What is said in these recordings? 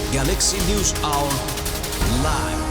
Galaxy News Hour live.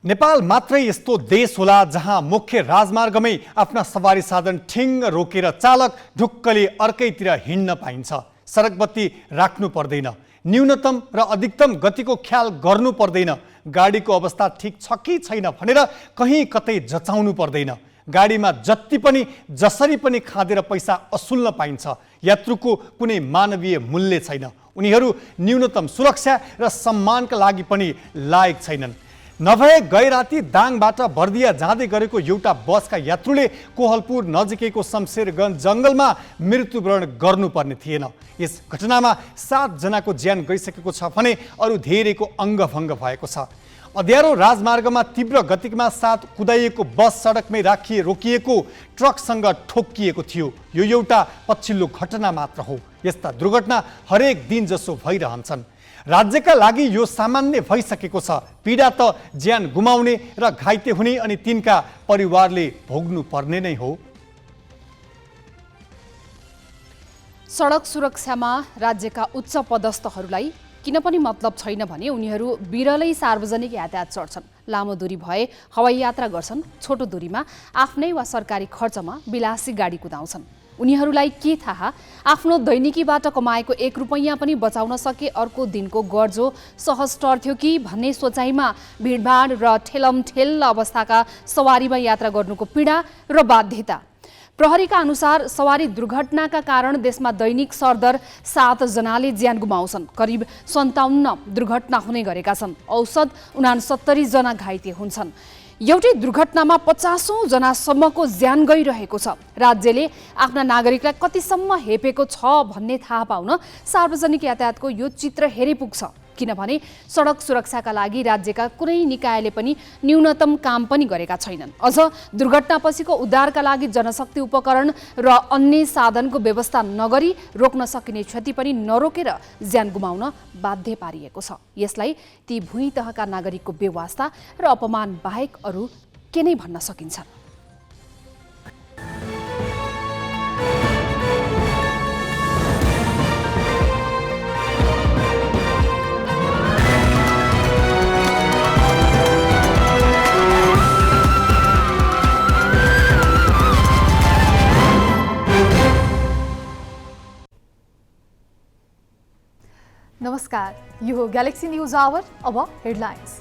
Nepal मात्रै यस्तो देश होला जहाँ मुख्य राजमार्गमै आफ्ना सवारी साधन ठिङ्ग रोकेर चालक ढुक्कले अर्कैतिर हिँड्न पाइन्छ। सडक बत्ती राख्नु पर्दैन, न्यूनतम र अधिकतम गतिको ख्याल गर्नु पर्दैन, गाडीको अवस्था ठिक छ कि छैन भनेर कहीँ कतै जचाउनु पर्दैन, गाडीमा जति पनि जसरी पनि खाँदेर पैसा असुल्न पाइन्छ। यात्रुको कुनै मानवीय मूल्य छैन, उनीहरू न्यूनतम सुरक्षा र सम्मानका लागि पनि लायक छैनन्। नभए गैराती दाङबाट बर्दिया जाँदै गरेको एउटा बसका यात्रुले कोहलपुर नजिकैको शमशेरगञ्ज जङ्गलमा मृत्युवरण गर्नुपर्ने थिएन। यस घटनामा 7 जनाको ज्यान गइसकेको छ भने अरू धेरैको अङ्गभङ्ग भएको छ। अँध्यारो राजमार्गमा तीव्र गतिमा साथ कुदाइएको बस सडकमै रोकिएको ट्रकसँग ठोक्किएको थियो। यो एउटा पछिल्लो घटना मात्र हो। यस्ता दुर्घटना हरेक दिन जसो भइरहन्छन्। राज्यका लागि यो सामान्य भइसकेको छ। पीडा त ज्यान गुमाउने र घाइते हुने अनि तिनका परिवारले भोग्नु पर्ने नै हो। सडक सुरक्षामा राज्यका उच्च पदस्थहरूलाई किन पनि मतलब छैन भने उनीहरू बिरलै सार्वजनिक यातायात चढ्छन्, लामो दूरी भए हवाई यात्रा गर्छन्, छोटो दूरीमा आफ्नै वा सरकारी खर्चमा विलासी गाडी कुदाउँछन्। उनीहरूलाई के थाहा, आफ्नो दैनिकीबाट कमाएको 1 रुपैयाँ पनि बचाउन सके अर्को दिनको गर्जो सहज टर्थ्यो कि भन्ने सोचाइमा भिडभाड र ठेलमठेल अवस्थाका सवारीमा यात्रा गर्नुको पीडा र बाध्यता। प्रहरीका अनुसार सवारी दुर्घटनाका कारण देशमा दैनिक सरदर 7 जनाले ज्यान गुमाउँछन्। करिब 57 दुर्घटना हुने गरेका छन्। औसत 69 जना घाइते हुन्छन्। एउटै दुर्घटनामा 50औं जनासम्मको ज्यान गइरहेको छ। राज्यले आफ्ना नागरिकलाई कतिसम्म हेपेको छ भन्ने थाहा पाउन सार्वजनिक यातायातको यो चित्र हेरे पुग्छ। किनभने सडक सुरक्षाका लागि राज्यका कुनै निकायले पनि न्यूनतम काम पनि गरेका छैनन्। अझ दुर्घटनापछिको उद्धारका लागि जनशक्ति उपकरण र अन्य साधनको व्यवस्था नगरी रोक्न सकिने क्षति पनि नरोकेर ज्यान गुमाउन बाध्य पारिएको छ। यसलाई ती भुइँ तहका नागरिकको बेवास्ता र अपमान बाहेक अरू के नै भन्न सकिन्छ? नमस्कार, यो हो ग्यालेक्सी न्यूज आवर। अब हेडलाइन्स।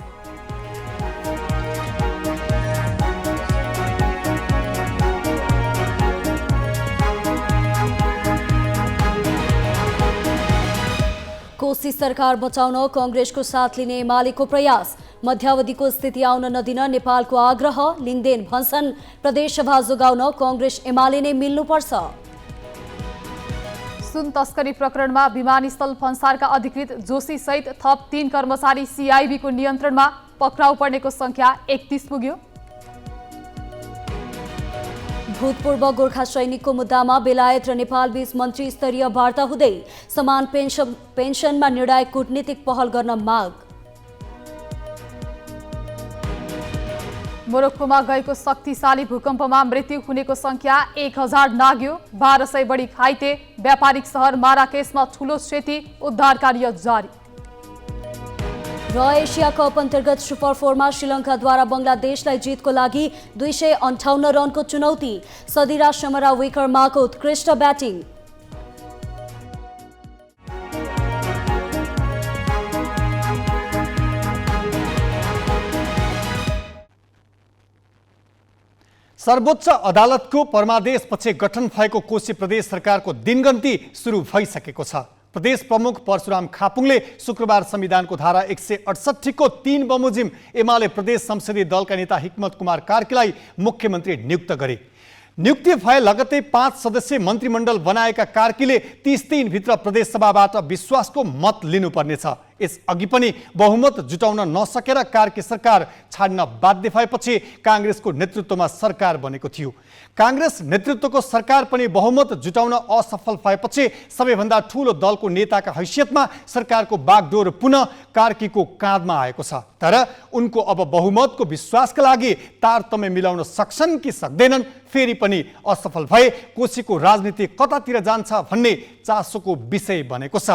कोशी सरकार बचाउन कांग्रेसको साथ लिने एमालेको प्रयास, मध्यावधिको स्थिति आउन नदिन नेपालको आग्रह। लिङ्गदेन भन्छन् प्रदेशसभा जोगाउन कांग्रेस एमाले नै मिल्नुपर्छ। सुन तस्करी प्रकरणमा विमानस्थल भन्सारका अधिकृत जोशी सहित थप 3 कर्मचारी सीआईबीको नियन्त्रणमा, पक्राउ पर्नेको संख्या 31 पुग्यो। भूतपूर्व गोर्खा सैनिकको मुद्दामा बेलायत र नेपाल बीच मन्त्री स्तरीय वार्ता हुँदै, समान पेन्सनमा निर्णायक कूटनीतिक पहल गर्न माग। मोरक्कोमा गएको शक्तिशाली भूकम्पमा मृत्यु हुनेको संख्या 1000 नाग्यो। 1200 बढी घाइते। व्यापारिक शहर माराकेसमा ठूलो क्षति, उद्धार कार्य जारी। र एसिया कप अन्तर्गत सुपर 4मा श्रीलङ्काद्वारा बङ्गलादेशलाई जितको लागि 258 रनको चुनौती। सदिरा समरा विक्रमाको उत्कृष्ट ब्याटिङ। सर्वोच्च अदालतको परमादेशपछि गठन भएको कोशी प्रदेश सरकारको दिनगन्ती सुरु भइसकेको छ। प्रदेश प्रमुख परशुराम खापुङले शुक्रबार संविधानको धारा 168 को 3 बमोजिम एमाले प्रदेश संसदीय दलका नेता हिक्मत कुमार कार्कीलाई मुख्यमन्त्री नियुक्त गरे। नियुक्ति भए लगतै 5 सदस्यीय मन्त्रीमण्डल बनाएका कार्कीले 30 दिनभित्र प्रदेश सभाबाट विश्वासको मत लिनुपर्नेछ। यसअघि पनि बहुमत जुटाउन नसकेर कार्की सरकार छाड्न बाध्य भएपछि काङ्ग्रेसको नेतृत्वमा सरकार बनेको थियो। काङ्ग्रेस नेतृत्वको सरकार पनि बहुमत जुटाउन असफल भएपछि सबैभन्दा ठूलो दलको नेताका हैसियतमा सरकारको बागडोर पुनः कार्कीको काँधमा आएको छ। तर उनको अब बहुमतको विश्वासका लागि तारतम्य मिलाउन सक्छन् कि सक्दैनन्, फेरि पनि असफल भए कोशीको राजनीति कतातिर जान्छ भन्ने चासोको विषय बनेको छ।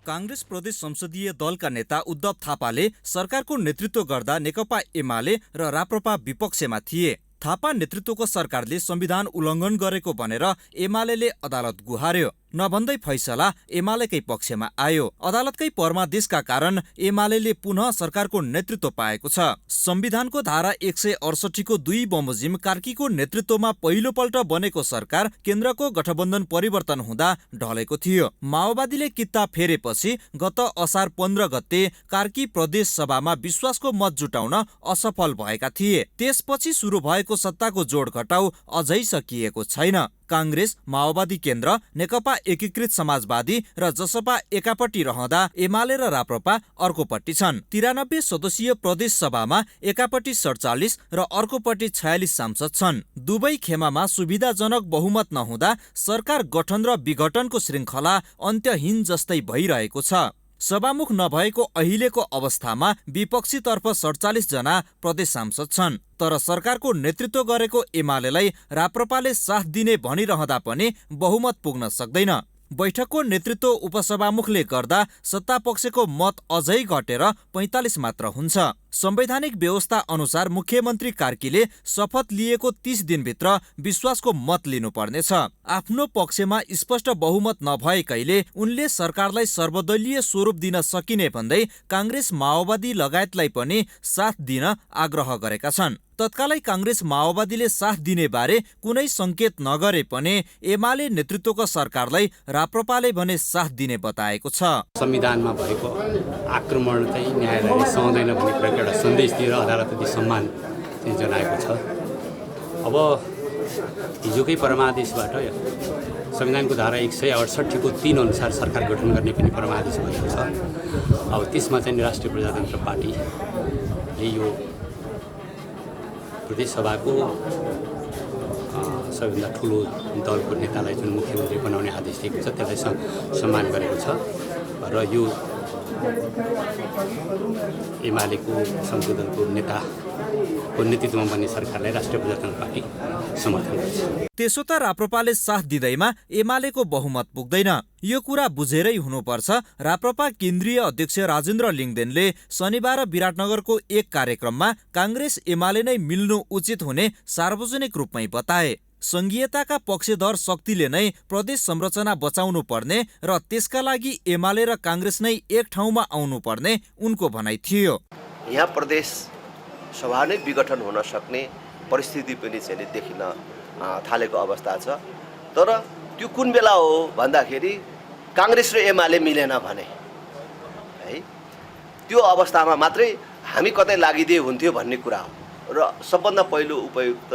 कांग्रेस प्रदेश संसदीय दलका नेता उद्धव थापाले सरकारको नेतृत्व गर्दा नेकपा एमाले र राप्रपा विपक्षमा थिए। थापा नेतृत्वको सरकारले संविधान उल्लङ्घन गरेको भनेर एमाले अदालत गुहार्यो। नभन्दै फैसला एमालेकै पक्षमा आयो। अदालतकै परमादेशका कारण एमाले पुनः सरकारको नेतृत्व पाएको छ। संविधानको धारा 168 को 2 बमोजिम कार्कीको नेतृत्वमा पहिलोपल्ट बनेको सरकार केन्द्रको गठबन्धन परिवर्तन हुँदा ढलेको थियो। माओवादीले कित्ता फेरेपछि गत असार 15 गते कार्की प्रदेश सभामा विश्वासको मत जुटाउन असफल भएका थिए। त्यसपछि सुरु भएको सत्ताको जोड घटाउ अझै सकिएको छैन। कांग्रेस, माओवादी केन्द्र, नेकपा एकीकृत समाजवादी र जसपा एकापट्टि रहँदा एमाले र राप्रपा अर्कोपट्टि छन्। 93 सदस्यीय प्रदेश सभामा एकापट्टि 47 र अर्कोपट्टि 46 सांसद छन्। दुवै खेमामा सुविधाजनक बहुमत नहुँदा सरकार गठन र विघटनको श्रृङ्खला अन्त्यहीन जस्तै भइरहेको छ। सभामुख नभएको अहिलेको अवस्थामा विपक्षीतर्फ 47 जना प्रदेश सांसद छन्। तर सरकारको नेतृत्व गरेको एमालेलाई राप्रपाले साथ दिने भनिरहँदा पनि बहुमत पुग्न सक्दैन। बैठकको नेतृत्व उपसभामुखले गर्दा सत्तापक्षको मत अझै घटेर 45 मात्र हुन्छ। संवैधानिक व्यवस्था अनुसार मुख्यमन्त्री कार्कीले शपथ लिएको 30 दिनभित्र विश्वासको मत लिनुपर्नेछ। आफ्नो पक्षमा स्पष्ट बहुमत नभएकैले उनले सरकारलाई सर्वदलीय स्वरूप दिन सकिने भन्दै कांग्रेस, माओवादी लगायतलाई पनि साथ दिन आग्रह गरेका छन्। तत्कालै कांग्रेस, माओवादीले साथ दिने बारे कुनै संकेत नगरे पनि एमाले नेतृत्वको सरकारलाई राप्रपाले भने साथ दिने बताएको छ। संविधानमा भएको आक्रमण चाहिँ न्यायालयले सहँदैन भन्ने प्रकार एउटा सन्देश दिएर अदालतले सम्मान चाहिँ जनाएको छ। अब हिजोकै परमादेशबाट संविधानको धारा 168 को 3 अनुसार सरकार गठन गर्ने पनि परमादेश भएको छ। अब त्यसमा चाहिँ राष्ट्रिय प्रजातन्त्र पार्टीले यो प्रदेश सभाको सबैभन्दा ठुलो दलको नेतालाई जुन मुख्यमन्त्री बनाउने आदेश दिएको छ त्यसलाई सम्मान गरेको छ र यो एमालेको संशोधनको नेताको नेतृत्वमा बन्ने सरकारलाई राष्ट्रिय प्रजातन्त्र पार्टी समर्थन गर्छ। त्यसो त राप्रपाले साथ दिँदैमा एमालेको बहुमत पुग्दैन। यो कुरा बुझेरै हुनुपर्छ। राप्रपा केन्द्रीय अध्यक्ष राजेन्द्र लिङदेनले शनिबार विराटनगरको एक कार्यक्रममा कांग्रेस एमाले नै मिल्नु उचित हुने सार्वजनिक रूपमै बताए। संघीयताका पक्षधर शक्तिले नै प्रदेश संरचना बचाउनु पर्ने र त्यसका लागि एमाले र कांग्रेस नै एक ठाउँमा आउनु पर्ने उनको भनाइ थियो। यहाँ प्रदेश सभा नै विघटन हुन सक्ने परिस्थिति पनि चाहिँ देखिन थालेको अवस्था छ। तर त्यो कुन बेला हो भन्दाखेरि कांग्रेस र एमाले मिलेन भने है त्यो अवस्थामा मात्रै हामी कतै लागिदिए हुन्थ्यो भन्ने कुरा हो। र सबभन्दा पहिलो उपयुक्त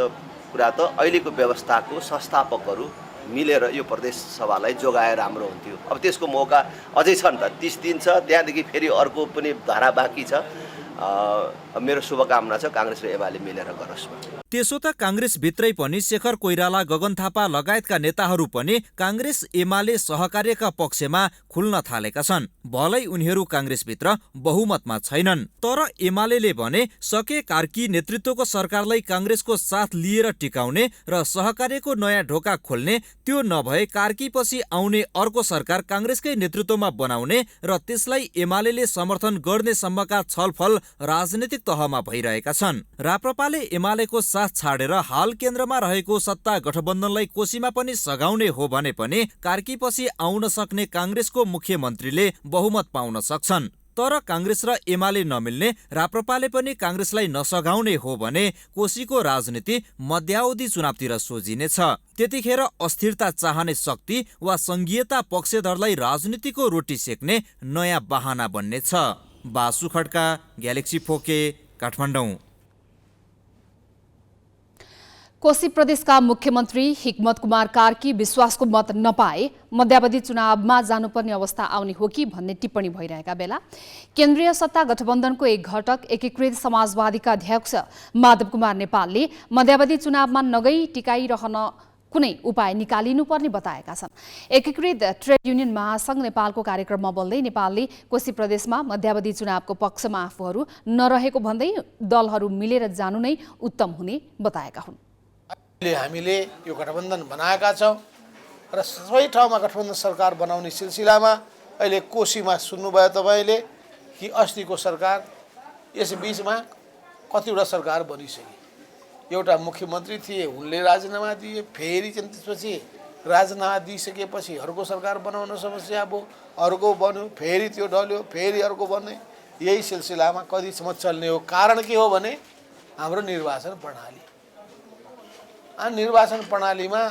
कुरा त अहिलेको व्यवस्थाको संस्थापकहरू मिलेर यो प्रदेश सभालाई जोगाए राम्रो हुन्थ्यो। अब त्यसको मौका अझै छ नि त, 30 दिन छ, त्यहाँदेखि फेरि अर्को पनि धारा बाँकी छ। मेरो शुभकामना छ कांग्रेस र एमाले मिलेर गरोस्। त्यसो त कांग्रेस भित्रै पनि शेखर कोइराला, गगन थापा लगायतका नेताहरू पनि कांग्रेस एमाले सहकार्यका पक्षमा खुल्न थालेका छन्। भलै उनीहरू कांग्रेसभित्र बहुमतमा छैनन्। तर एमाले भने सके कार्की नेतृत्वको सरकारलाई कांग्रेसको साथ लिएर टिकाउने र सहकार्यको नयाँ ढोका खोल्ने, त्यो नभए कार्कीपछि आउने अर्को सरकार कांग्रेसकै नेतृत्वमा बनाउने र त्यसलाई एमाले समर्थन गर्ने सम्मका छलफल राजनीतिक तहमा भइरहेका छन्। राप्रपाले एमालेको साथ छाडेर हाल केन्द्रमा रहेको सत्ता गठबन्धनलाई कोशीमा पनि सघाउने हो भने पनि कार्कीपछि आउन सक्ने कांग्रेसको मुख्यमन्त्रीले बहुमत पाउन सक्छन्। तर कांग्रेस र एमाले नमिल्ने, राप्रपाले पनि कांग्रेसलाई नसघाउने हो भने कोशीको राजनीति मध्यावधि चुनावतिर सोझिनेछ। त्यतिखेर अस्थिरता चाहने शक्ति वा संघीयता पक्षधरलाई राजनीतिको रोटी सेक्ने नयाँ बहाना बन्नेछ। बासु खड्का, ग्यालेक्सी फोके, काठमाडौँ। कोशी प्रदेशका मुख्यमन्त्री हिक्मत कुमार कार्की विश्वासको मत नपाए मध्यावधि चुनावमा जानुपर्ने अवस्था आउने हो कि भन्ने टिप्पणी भइरहेका बेला केन्द्रीय सत्ता गठबन्धनको एक घटक एकीकृत समाजवादीका अध्यक्ष माधव कुमार नेपालले मध्यावधि चुनावमा नगई टिकाइरहन कुनै उपाय निकालिनुपर्ने बताएका छन्। एकीकृत ट्रेड युनियन महासंघ नेपालको कार्यक्रममा बोल्दै नेपालले कोशी प्रदेशमा मध्यावधि चुनावको पक्षमा आफूहरू नरहेको भन्दै दलहरू मिलेर जानु नै उत्तम हुने बताएका हुन्। हामीले यो गठबन्धन बनाएका छौँ र सबै ठाउँमा गठबन्धन सरकार बनाउने सिलसिलामा अहिले कोशीमा सुन्नुभयो तपाईँले कि अस्तिको सरकार यस बिचमा कतिवटा सरकार बनिसके। एउटा मुख्यमन्त्री थिए, उनले राजीनामा दिए, फेरि चाहिँ त्यसपछि राजीनामा दिइसकेपछि अर्को सरकार बनाउन समस्या भयो, अर्को बन्यो, फेरि त्यो ढल्यो, फेरि अर्को बन्ने, यही सिलसिलामा कतिसम्म चल्ने हो। कारण के हो भने हाम्रो निर्वाचन प्रणाली। निर्वाचन प्रणालीमा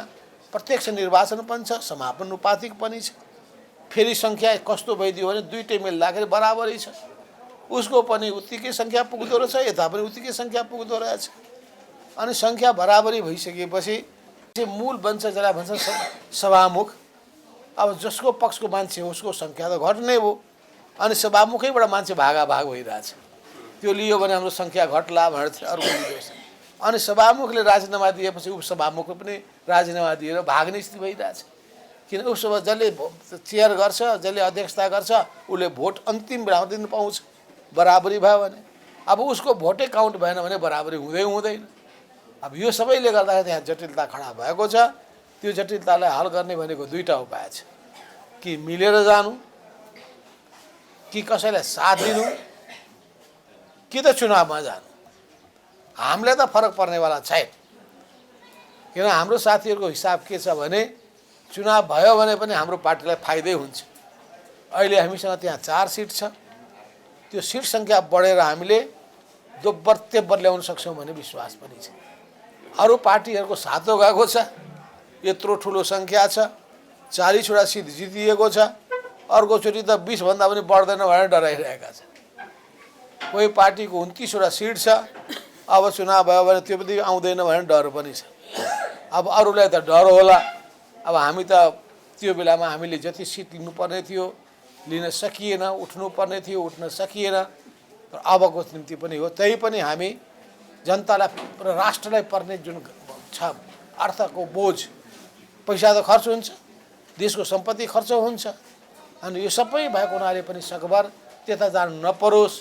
प्रत्यक्ष निर्वाचन पनि छ, समानुपातिक पनि छ। फेरि सङ्ख्या कस्तो भइदियो भने दुईटै मिल्दाखेरि बराबरै छ। उसको पनि उत्तिकै सङ्ख्या पुग्दो रहेछ, यता पनि उत्तिकै सङ्ख्या पुग्दो रहेछ। अनि सङ्ख्या बराबरी भइसकेपछि मूल बन्छ जसलाई भन्छ सभामुख। अब जसको पक्षको मान्छे हो उसको सङ्ख्या त घट्ने भयो अनि सभामुखैबाट मान्छे भागाभाग भइरहेछ। त्यो लियो भने हाम्रो सङ्ख्या घट्ला भनेर अर्को लिनुहोस्। अनि सभामुखले राजीनामा दिएपछि उपसभामुखले पनि राजीनामा दिएर भाग्ने स्थिति भइरहेछ। किन उपसभा जसले चेयर गर्छ, जसले अध्यक्षता गर्छ, उसले भोट अन्तिम बेलामा दिन पाउँछ। बराबरी भयो भने अब उसको भोटै काउन्ट भएन भने बराबरी हुँदैन। अब यो सबैले गर्दाखेरि त्यहाँ जटिलता खडा भएको छ। त्यो जटिलतालाई हल गर्ने भनेको दुईवटा उपाय छ, कि मिलेर जानु, कि कसैलाई साथ दिनु, कि त चुनावमा जानु। हामीलाई त फरक पर्नेवाला छैन। किन हाम्रो साथीहरूको हिसाब के छ भने चुनाव भयो भने पनि हाम्रो पार्टीलाई फाइदै हुन्छ। अहिले हामीसँग त्यहाँ 4 सिट छ। त्यो सिट सङ्ख्या बढेर हामीले दोब्बर तेब्बर ल्याउन सक्छौँ भन्ने विश्वास पनि छ। अरू पार्टीहरूको सातो गएको छ, यत्रो ठुलो सङ्ख्या छ, 40वटा सिट जितिएको छ। अर्कोचोटि त 20भन्दा पनि बढ्दैन भनेर डराइरहेका छ। कोही पार्टीको 29वटा सिट छ, अब चुनाव भयो भने त्यो पनि आउँदैन भनेर डर पनि छ। अब अरूलाई त डर होला। अब हामी त त्यो बेलामा हामीले जति सिट लिनुपर्ने थियो लिन सकिएन, उठ्नुपर्ने थियो उठ्न सकिएन। तर अबको निम्ति पनि हो, त्यही पनि हामी जनतालाई र राष्ट्रलाई पर्ने जुन छ अर्थको बोझ, पैसा त खर्च हुन्छ, देशको सम्पत्ति खर्च हुन्छ। अनि यो सबै भएको हुनाले पनि सकभर त्यता जानु नपरोस्,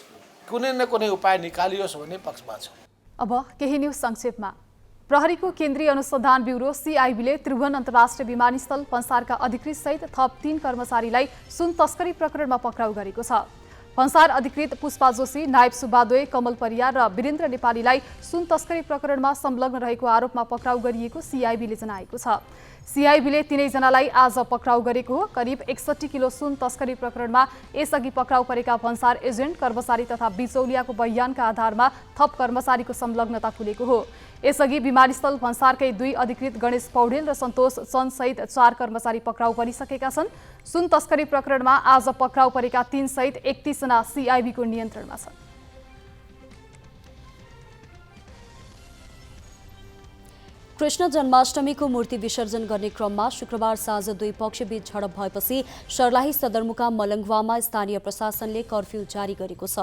कुनै न कुनै उपाय निकालियोस् भन्ने पक्षमा छ। अब केही न्युज संक्षेपमा। प्रहरीको केन्द्रीय अनुसन्धान ब्युरो सीआईबीले त्रिभुवन अन्तर्राष्ट्रिय विमानस्थल भन्सारका अधिकृत सहित थप 3 कर्मचारीलाई सुन तस्करी प्रकरणमा पक्राउ गरेको छ। भन्सार अधिकृत पुष्पा जोशी, नायब सुब्बादोय, कमल परियार र वीरेन्द्र नेपालीलाई सुन तस्करी प्रकरणमा संलग्न रहेको आरोपमा पक्राउ गरिएको सीआईबीले जनाएको छ। सीआईबीले तीनैजनालाई आज पक्राउ गरेको हो। करिब 61 किलो सुन तस्करी प्रकरणमा यसअघि पक्राउ परेका भन्सार एजेन्ट, कर्मचारी तथा बिचौलियाको बयानका आधारमा थप कर्मचारीको संलग्नता खुलेको हो। यसअघि विमानस्थल भन्सारकै 2 अधिकृत गणेश पौडेल र सन्तोष चन्द सहित 4 कर्मचारी पक्राउ परिसकेका छन्। सुन तस्करी प्रकरणमा आज पक्राउ परेका 3 सहित 31 जना सीआईबीको नियन्त्रणमा छन्। कृष्ण जन्माष्टमीको मूर्ति विसर्जन गर्ने क्रममा शुक्रबार साँझ 2 पक्षबीच झडप भएपछि सर्लाही सदरमुकाम मलङ्गवामा स्थानीय प्रशासनले कर्फ्यू जारी गरेको छ।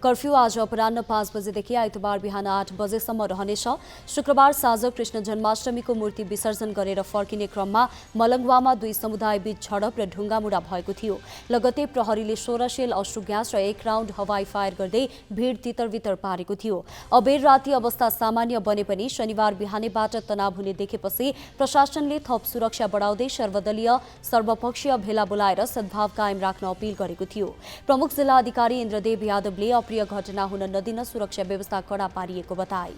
कर्फ्यू आज अपराह्न 5 बजेदेखि आइतबार बिहान 8 बजेसम्म रहनेछ। शुक्रबार साँझ कृष्ण जन्माष्टमीको मूर्ति विसर्जन गरेर फर्किने क्रममा मलङ्गवामा 2 समुदायबीच झडप र ढुङ्गामुढा भएको थियो। लगत्तै प्रहरीले 16 सेल अश्रु ग्यास र 1 राउन्ड हवाई फायर गर्दै भिड तितरबितर पारेको थियो। अबेर राति अवस्था सामान्य बने पनि शनिबार बिहानैबाट तनाव हुने देखेपछि प्रशासनले थप सुरक्षा बढाउँदै सर्वदलीय सर्वपक्षीय भेला बोलाएर सद्भाव कायम राख्न अपील गरेको थियो। प्रमुख जिल्ला अधिकारी इन्द्रदेव यादवले अप्रिय घटना हुन नदिन सुरक्षा व्यवस्था कडा पारिएको बताए।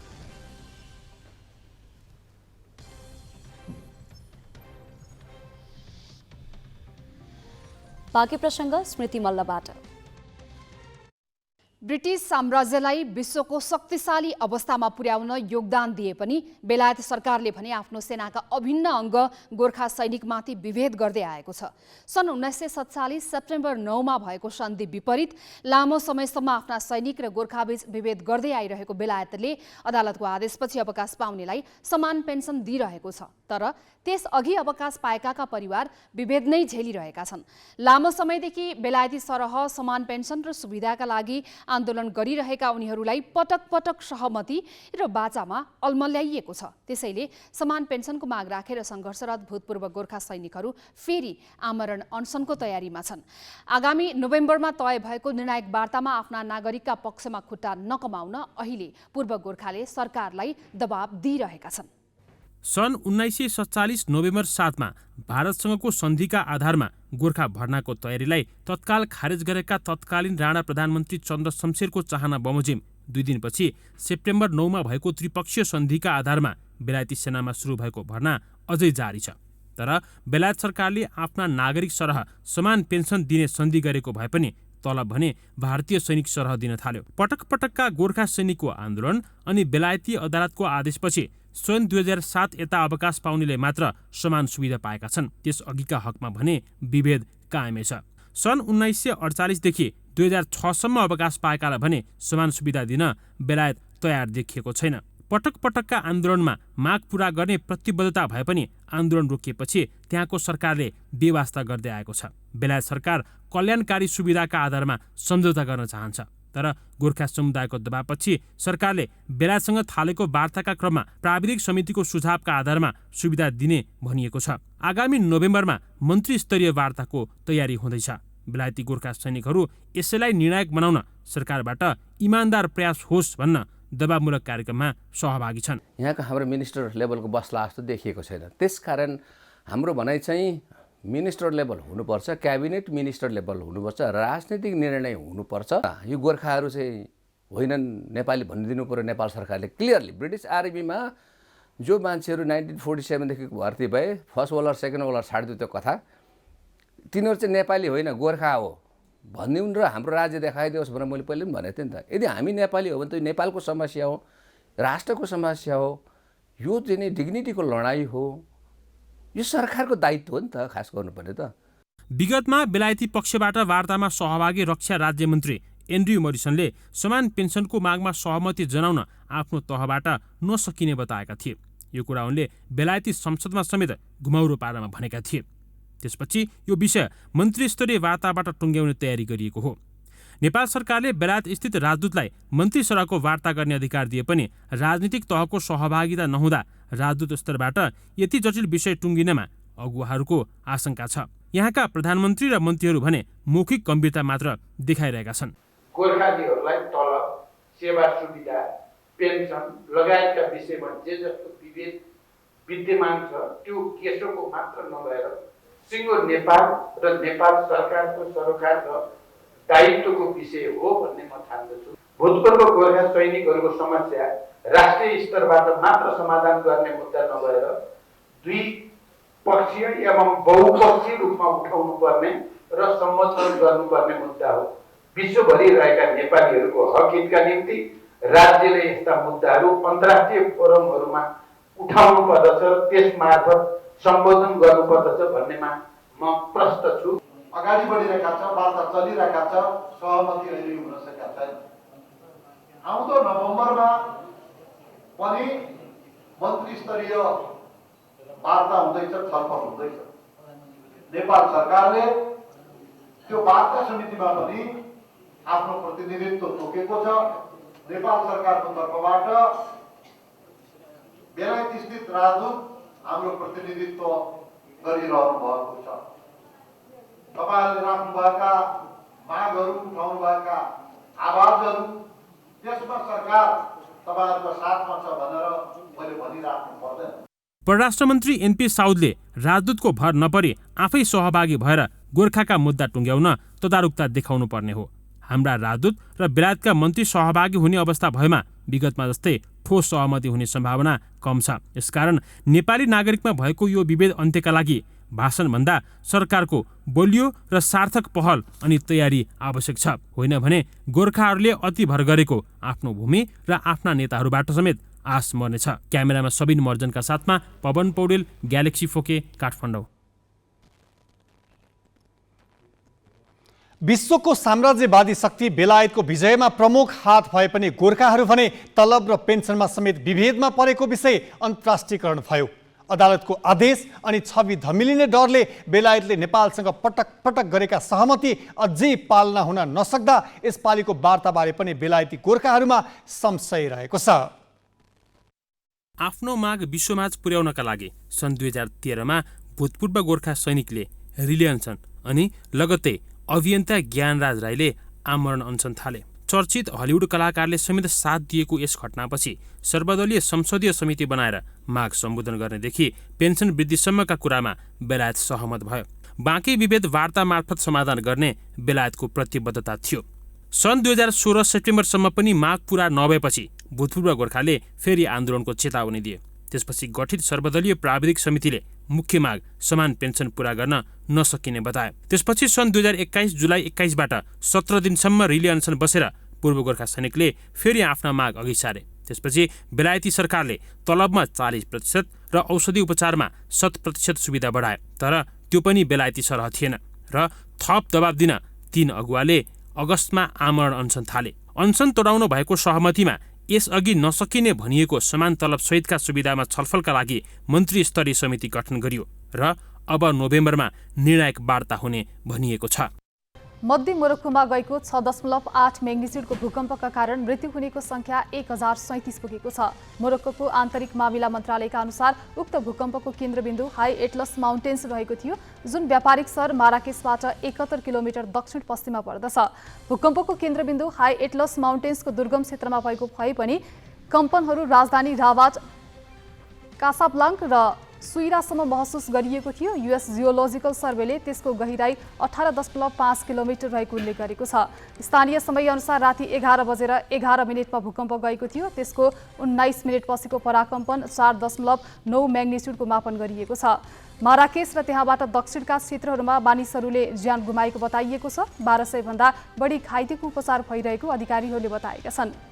बाँकी प्रसङ्ग स्मृति मल्लबाट। ब्रिटिस साम्राज्यलाई विश्वको शक्तिशाली अवस्थामा पुर्याउन योगदान दिए पनि बेलायत सरकारले भने आफ्नो सेनाका अभिन्न अङ्ग गोर्खा सैनिकमाथि विभेद गर्दै आएको छ। सन् 1947 सेप्टेम्बर 9मा भएको सन्धि विपरीत लामो समयसम्म आफ्ना सैनिक र गोर्खाबीच विभेद गर्दै आइरहेको बेलायतले अदालतको आदेशपछि अवकाश पाउनेलाई समान पेन्सन दिइरहेको छ। तर त्यसअघि अवकाश पाएकाका परिवार विभेद नै झेलिरहेका छन्। लामो समयदेखि बेलायती सरह समान पेन्सन र सुविधाका लागि आन्दोलन गरिरहेका उनीहरूलाई पटक पटक सहमति र बाचामा अल्मल्याइएको छ। त्यसैले समान पेन्सनको माग राखेर सङ्घर्षरत भूतपूर्व गोर्खा सैनिकहरू फेरि आमरण अनसनको तयारीमा छन्। आगामी नोभेम्बरमा तय भएको निर्णायक वार्तामा आफ्ना नागरिकका पक्षमा खुट्टा नकमाउन अहिले पूर्व गोर्खाले सरकारलाई दबाब दिइरहेका छन्। सन् 1947 नोभेम्बर 7मा भारतसँगको सन्धिका आधारमा गोर्खा भर्नाको तयारीलाई तत्काल खारेज गरेका तत्कालीन राणा प्रधानमन्त्री चन्द्र शमशेरको चाहना बमोजिम 2 दिनपछि सेप्टेम्बर 9मा भएको त्रिपक्षीय सन्धिका आधारमा बेलायती सेनामा सुरु भएको भर्ना अझै जारी छ। तर बेलायत सरकारले आफ्ना नागरिक सरह समान पेन्सन दिने सन्धि गरेको भए पनि तलब भने भारतीय सैनिक सरह दिन थाल्यो। पटक पटकका गोर्खा सैनिकको आन्दोलन अनि बेलायती अदालतको आदेशपछि सन् 2007 यता अवकाश पाउनेले मात्र समान सुविधा पाएका छन्। त्यसअघिका हकमा भने विभेद कायमै छ। सन् 1948 देखि 2006 सम्म अवकाश पाएकालाई भने समान सुविधा दिन बेलायत तयार देखिएको छैन। पटक पटकका आन्दोलनमा माग पूरा गर्ने प्रतिबद्धता भए पनि आन्दोलन रोकिएपछि त्यहाँको सरकारले बेवास्ता गर्दै आएको छ। बेलायत सरकार कल्याणकारी सुविधाका आधारमा सम्झौता गर्न चाहन्छ। तर गोर्खा समुदायको दबावपछि सरकारले बेलायतसँग थालेको वार्ताका क्रममा प्राविधिक समितिको सुझावका आधारमा सुविधा दिने भनिएको छ। आगामी नोभेम्बरमा मन्त्री स्तरीय वार्ताको तयारी हुँदैछ। बेलायती गोर्खा सैनिकहरू यसैलाई निर्णायक बनाउन सरकारबाट इमान्दार प्रयास होस् भन्न दबावमूलक कार्यक्रममा सहभागी छन्। यहाँका हाम्रो मिनिस्टर लेभलको बस्ला जस्तो देखिएको छैन। त्यसकारण हाम्रो भनाइ चाहिँ मिनिस्टर लेभल हुनुपर्छ, क्याबिनेट मिनिस्टर लेभल हुनुपर्छ, राजनीतिक निर्णय हुनुपर्छ। यो गोर्खाहरू चाहिँ होइनन् नेपाली भनिदिनु पर्यो। नेपाल सरकारले क्लियरली ब्रिटिस आर्मीमा जो मान्छेहरू 1947 देखि भर्ती भए, फर्स्ट वालर सेकेन्ड वालर छाडिदियो त्यो कथा, तिनीहरू चाहिँ नेपाली होइन गोर्खा हो भनिदिउन् र हाम्रो राज्य देखाइदियोस् भनेर मैले पहिले पनि भनेको थिएँ नि त। यदि हामी नेपाली हो भने त नेपालको समस्या हो, राष्ट्रको समस्या हो, यो चाहिँ डिग्निटीको लडाइँ हो, यो सरकारको दायित्व हो नि त खास गर्नुपर्ने त। विगतमा बेलायती पक्षबाट वार्तामा सहभागी रक्षा राज्य मन्त्री एन्ड्रयू मोरिसनले समान पेन्सनको मागमा सहमति जनाउन आफ्नो तहबाट नसकिने बताएका थिए। यो कुरा उनले बेलायती संसदमा समेत घुमाउरो पारामा भनेका थिए। त्यसपछि यो विषय मन्त्री स्तरीय वार्ताबाट टुङ्ग्याउने तयारी गरिएको हो। नेपाल सरकारले बेलायत स्थित राजदूतलाई मन्त्री सरहको वार्ता गर्ने अधिकार दिए पनि राजनीतिक तहको सहभागिता नहुँदा राजदूत स्तरबाट यति जटिल विषय टुङ्गिनमा अगुवाहरूको आशंका छ। यहाँका प्रधानमन्त्री र मन्त्रीहरू भने मौखिक गम्भीरता मात्र देखाइरहेका छन्। गोर्खालीहरूलाई तलब, सेवा सुविधा, पेन्सन लगायतका विषयमा जे जस्तो विभेद विद्यमान छ त्यो केसोको मात्र नभएर सिङ्गो नेपाल र नेपाल सरकारको सरोकार र दायित्वको विषय हो भन्ने म ठान्दछु। भूतपूर्व गोर्खा सैनिकहरूको समस्या राष्ट्रिय स्तरबाट मात्र समाधान गर्ने मुद्दा नभएर द्विपक्षीय एवं बहुपक्षीय रूपमा उठाउनु पर्ने र सम्बोधन गर्नुपर्ने मुद्दा हो। विश्वभरि रहेका नेपालीहरूको हक हितका निम्ति राज्यले यस्ता मुद्दाहरू अन्तर्राष्ट्रिय फोरमहरूमा उठाउनु पर्दछ, त्यसमार्फत सम्बोधन गर्नुपर्दछ भन्नेमा म प्रष्ट छु। अगाडि बढिरहेका छ, वार्ता चलिरहेका छ, सहमति अहिले हुन सकेका छैन। आउँदो नोभेम्बरमा पनि मन्त्री स्तरीय वार्ता हुँदैछ, छलफल हुँदैछ। नेपाल सरकारले त्यो वार्ता समितिमा पनि आफ्नो प्रतिनिधित्व तोकेको छ। नेपाल सरकारको तर्फबाट बेलायत स्थित राजदूत हाम्रो प्रतिनिधित्व गरिरहनु भएको छ। तपाईहरुले राख्नुभएका मागहरू, उठाउनुभएका आवाजहरू, त्यसमा सरकार तपाईहरुको साथमा छ भनेर मैले भनिराख्नु पर्दैन। परराष्ट्र मन्त्री एनपी साउदले राजदूतको भर नपरी आफै सहभागी भएर गोर्खाका मुद्दा टुङ्ग्याउन तदारुकता देखाउनु पर्ने हो। हाम्रा राजदूत र बेलायतका मन्त्री सहभागी हुने अवस्था भएमा विगतमा जस्तै ठोस सहमति हुने सम्भावना कम छ। यसकारण नेपाली नागरिकमा भएको यो विभेद अन्त्यका लागि भाषणभन्दा सरकारको बलियो र सार्थक पहल अनि तयारी आवश्यक छ। होइन भने गोर्खाहरूले अति भर गरेको आफ्नो भूमि र आफ्ना नेताहरूबाट समेत आश मर्नेछ। क्यामेरामा सबिन मर्जनका साथमा पवन पौडेल, ग्यालेक्सी फोके, काठमाडौँ। विश्वको साम्राज्यवादी शक्ति बेलायतको विजयमा प्रमुख हात भए पनि गोर्खाहरू भने तलब र पेन्सनमा समेत विभेदमा परेको विषय अन्तर्राष्ट्रियकरण भयो। अदालतको आदेश अनि छवि धमिलिने डरले बेलायतले नेपालसँग पटक पटक गरेका सहमति अझै पालना हुन नसक्दा यसपालिको वार्ताबारे पनि बेलायती गोर्खाहरूमा संशय रहेको छ। आफ्नो माग विश्वमाझ पुर्याउनका लागि सन् 2013मा भूतपूर्व गोर्खा सैनिकले रिलियन्सन अनि लगत्तै अभियन्ता ज्ञानराज राईले आमरण अनसन थाले। चर्चित हलिउड कलाकारले समेत साथ दिएको यस घटनापछि सर्वदलीय संसदीय समिति बनाएर माग सम्बोधन गर्नेदेखि पेन्सन वृद्धिसम्मका कुरामा बेलायत सहमत भयो। बाँकी विभेद वार्ता मार्फत समाधान गर्ने बेलायतको प्रतिबद्धता थियो। सन् 2016 सेप्टेम्बरसम्म पनि माग पूरा नभएपछि भूतपूर्व गोर्खाले फेरि आन्दोलनको चेतावनी दिए। त्यसपछि गठित सर्वदलीय प्राविधिक समितिले मुख्य माग समान पेन्सन पूरा गर्न नसकिने बताए। त्यसपछि सन् 2021 जुलाई 21बाट 17 दिनसम्म रिलियन्सन बसेर पूर्व गोर्खा सैनिकले फेरि आफ्ना माग अघि सारे। त्यसपछि बेलायती सरकारले तलबमा 40% र औषधि उपचारमा 100% सुविधा बढाए। तर त्यो पनि बेलायती सरह थिएन र थप दबाब दिन 3 अगुवाले अगस्तमा आमरण अनसन थाले। अनसन तोडाउनु भएको सहमतिमा यसअघि नसकिने भनिएको समान तलब सहितका सुविधामा छलफलका लागि मन्त्री स्तरीय समिति गठन गरियो र अब नोभेम्बरमा निर्णायक वार्ता हुने भनिएको छ। मध्य मोरक्कोमा गएको 6.8 म्याग्निट्युडको भूकम्पका कारण मृत्यु हुनेको संख्या 1037 पुगेको छ। मोरक्कोको आन्तरिक मामिला मन्त्रालयका अनुसार उक्त भूकम्पको केन्द्रबिन्दु हाई एटलस माउन्टेन्स रहेको थियो, जुन व्यापारिक सहर माराकेसबाट 71 किलोमिटर दक्षिण पश्चिममा पर्दछ। भूकम्पको केन्द्रबिन्दु हाई एटलस माउन्टेन्सको दुर्गम क्षेत्रमा भएको भए पनि कम्पनहरू राजधानी राबात, कासाब्लाङ्क र सुइरासम्म महसुस गरिएको थियो। युएस जियोलोजिकल सर्वेले त्यसको गहिराई 18.5 किलोमिटर रहेको उल्लेख गरेको छ। स्थानीय समयअनुसार राति 11:11 मिनेटमा भूकम्प गएको थियो। त्यसको 19 मिनेटपछिको पराकम्पन 4.9 म्याग्निट्युडको मापन गरिएको छ। माराकेस र त्यहाँबाट दक्षिणका क्षेत्रहरूमा मानिसहरूले ज्यान गुमाएको बताइएको छ। 1200 भन्दा बढी घाइतेको उपचार भइरहेको अधिकारीहरूले बताएका छन्।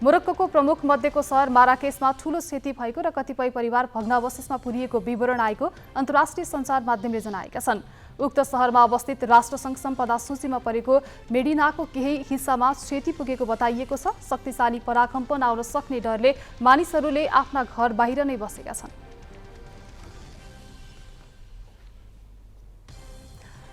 मोरक्कोको प्रमुख मध्यको सहर माराकेसमा ठूलो क्षति भएको र कतिपय परिवार भग्नावशेषमा पुरिएको विवरण आएको अन्तर्राष्ट्रिय सञ्चार माध्यमले जनाएका छन्। उक्त सहरमा अवस्थित राष्ट्रसङ्घ सम्पदा सूचीमा परेको मेडिनाको केही हिस्सामा क्षति पुगेको बताइएको छ। शक्तिशाली पराकम्पन आउन सक्ने डरले मानिसहरूले आफ्ना घर बाहिर नै बसेका छन्।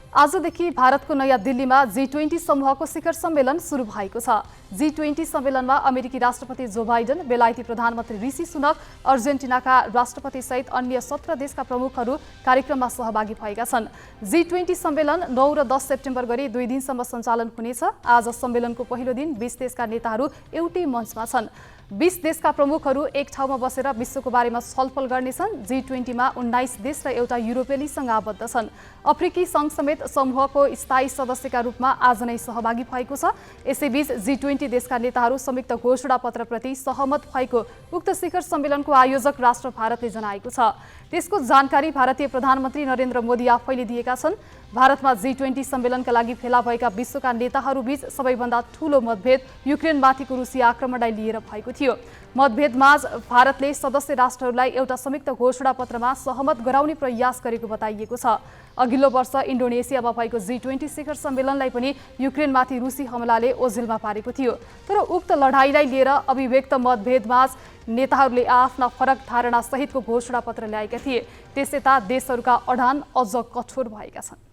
आजदेखि भारतको नयाँ दिल्लीमा G20 समूहको शिखर सम्मेलन सुरु भएको छ। G20 सम्मेलनमा अमेरिकी राष्ट्रपति जो बाइडेन, बेलायती प्रधानमन्त्री ऋषि सुनक, अर्जेन्टिनाका राष्ट्रपति सहित अन्य 17 देशका प्रमुखहरू कार्यक्रममा सहभागी भएका छन्। G20 सम्मेलन 9 र 10 सेप्टेम्बर गरी 2 दिनसम्म सञ्चालन हुनेछ। आज सम्मेलनको पहिलो दिन 20 देशका नेताहरू एउटै मञ्चमा छन्। 20 देशका प्रमुखहरू एक ठाउँमा बसेर विश्वको बारेमा छलफल गर्नेछन्। G20 मा 19 देश र एउटा युरोपेली सङ्घ आबद्ध छन्। अफ्रिकी सङ्घ समेत समूहको स्थायी सदस्यका रूपमा आज नै सहभागी भएको छ। यसैबीच G20 देशका नेताहरू संयुक्त घोषणापत्रप्रति सहमत भएको उक्त शिखर सम्मेलनको आयोजक राष्ट्र भारतले जनाएको छ। त्यसको जानकारी भारतीय प्रधानमन्त्री नरेन्द्र मोदी आफैले दिएका छन्। भारतमा G20 सम्मेलनका लागि फेला भएका विश्वका नेताहरूबीच सबैभन्दा ठूलो मतभेद युक्रेनमाथिको रुसी आक्रमणलाई लिएर भएको थियो। मतभेदमाझ भारतले सदस्य राष्ट्रहरूलाई एउटा संयुक्त घोषणापत्रमा सहमत गराउने प्रयास गरेको बताइएको छ। अघिल्लो वर्ष इन्डोनेसियामा भएको G20 शिखर सम्मेलनलाई पनि युक्रेनमाथि रुसी हमलाले ओझेलमा पारेको थियो। तर उक्त लडाईँलाई लिएर अभिव्यक्त मतभेदमाझ नेताहरूले आफ्ना फरक धारणा सहितको घोषणापत्र ल्याएका थिए। त्यसयता देशहरूका अडान अझ कठोर भएका छन्।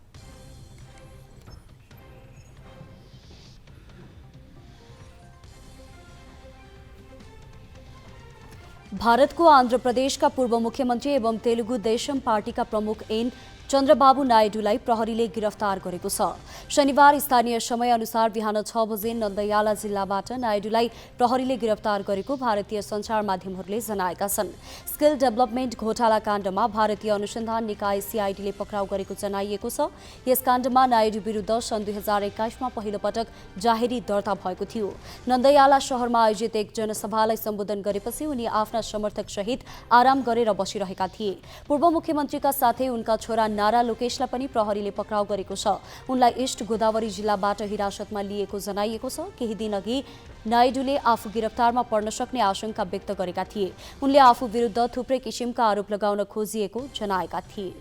भारतको आन्ध्र प्रदेशका पूर्व मुख्यमन्त्री एवं तेलुगु देशम पार्टीका प्रमुख एन चन्द्रबाबु नायडूलाई प्रहरीले गिरफ्तार गरेको छ। शनिबार स्थानीय समयअनुसार बिहान 6 बजे नन्दयाला जिल्लाबाट नायडूलाई प्रहरीले गिरफ्तार गरेको भारतीय सञ्चार माध्यमहरूले जनाएका छन्। स्किल डेभलपमेन्ट घोटाला काण्डमा भारतीय अनुसन्धान निकाय CIDले पक्राउ गरेको जनाइएको छ। यस काण्डमा नायडू विरुद्ध सन् 2021मा पहिलो पटक जाहेरी दर्ता भएको थियो। नन्दयाला शहरमा आयोजित एक जनसभालाई सम्बोधन गरेपछि उनी आफ्ना समर्थक सहित आराम गरेर बसिरहेका थिए। पूर्व मुख्यमन्त्रीका साथै उनका छोरा नारा लोकेशलाई पनि प्रहरीले पक्राउ गरेको छ। उनलाई ईस्ट गोदावरी जिल्लाबाट हिरासतमा लिएको जनाइएको छ। केही दिनअघि नायडूले आफू गिरफ्तारमा पर्न सक्ने आशंका व्यक्त गरेका थिए। उनले आफू विरुद्ध थुप्रै किसिमका आरोप लगाउन खोजिएको जनाएका थिए।